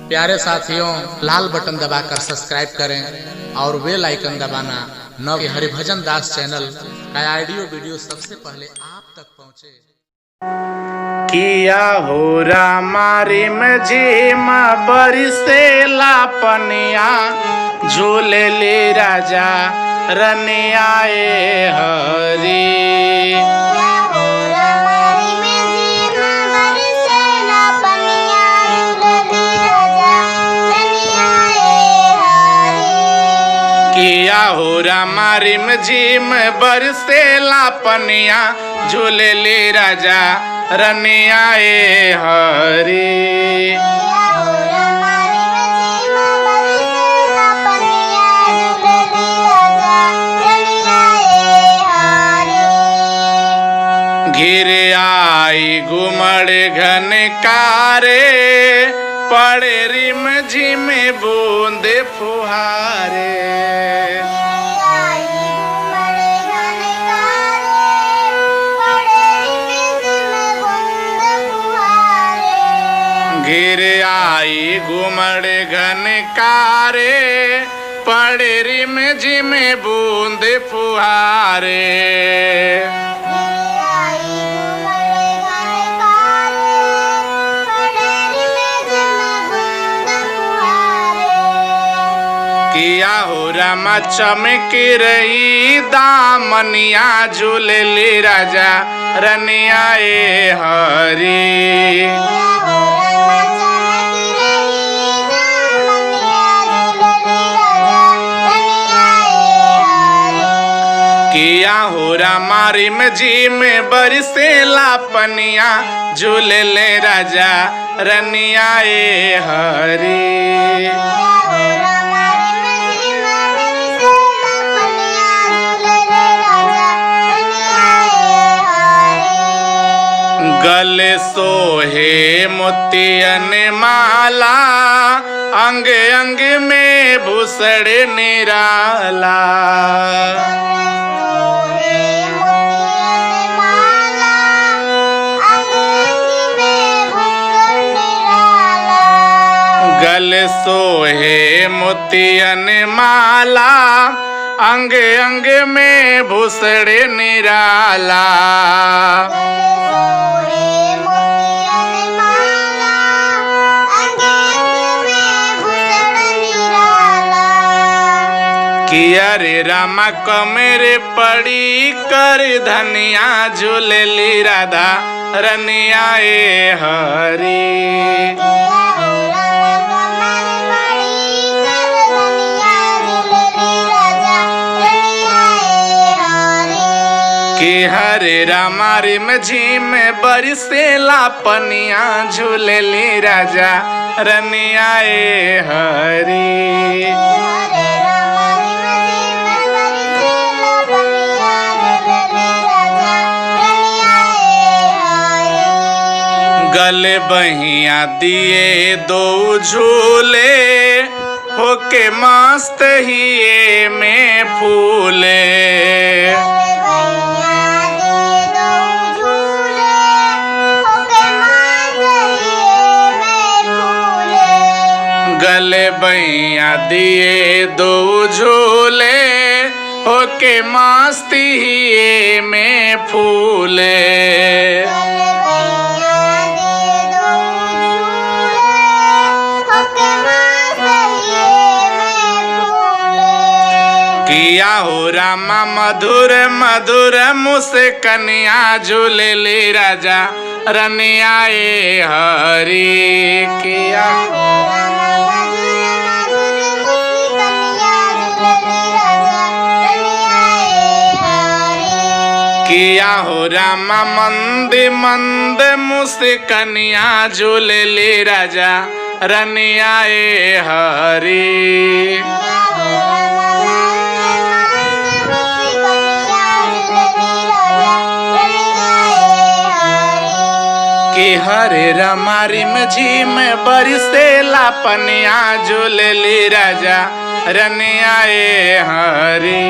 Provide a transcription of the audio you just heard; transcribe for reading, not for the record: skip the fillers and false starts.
प्यारे साथियों, लाल बटन दबाकर सब्सक्राइब करें और बेल आइकन दबाना न कि हरिभजन दास चैनल का ऑडियो वीडियो सबसे पहले आप तक पहुंचे। किया हो रामारी में झीमा बरसेला पनिया, झूले ले राजा रनिया हरी। किया हो रामारी में झीम बरसेला पनिया, झूले ले राजा रनिया हरी। घिर आई घुमड़ घन कारे, पड़े रिम झिम बूंद फुहारे। घिर आई घुमड़ घन कारे, पड़े रिम झिम बूंद फुहारे। किया हो रामा चमक रही दामनिया, झूले ले राजा रनिया हरी। किया हो रामारी में झीम बरसेला पनिया, झूले ले राजा रनिया हरी। गले सोहे मोतियन माला, अंग अंग में भूसड़ निराला। गले सोहे मोतियन माला, अंग अंग में भूसड़ निराला। किया रे रामा कमरे पड़ी कर धनिया, झूले ली राधा रनिया हरी। कि हरे रामारी में झीम बरसेला पनिया, झूले ली राजा रनिया हरी। गले बहिया दिए दो झूले, होके मस्त हिये में फूले। गले बहिया दिए दो झूले, होके मस्ती हिये में फूले। किया हो रामा मधुर मधुर मुस्कनिया, झूले ले राजा रनिया हरी। किया किया हो रामा मंद मंद मुस्कनिया, झूले ले राजा रनिया हरी। कि हरे रामारी में झीम बरसेला पनिया, झूले ली राजा रनिया हरी।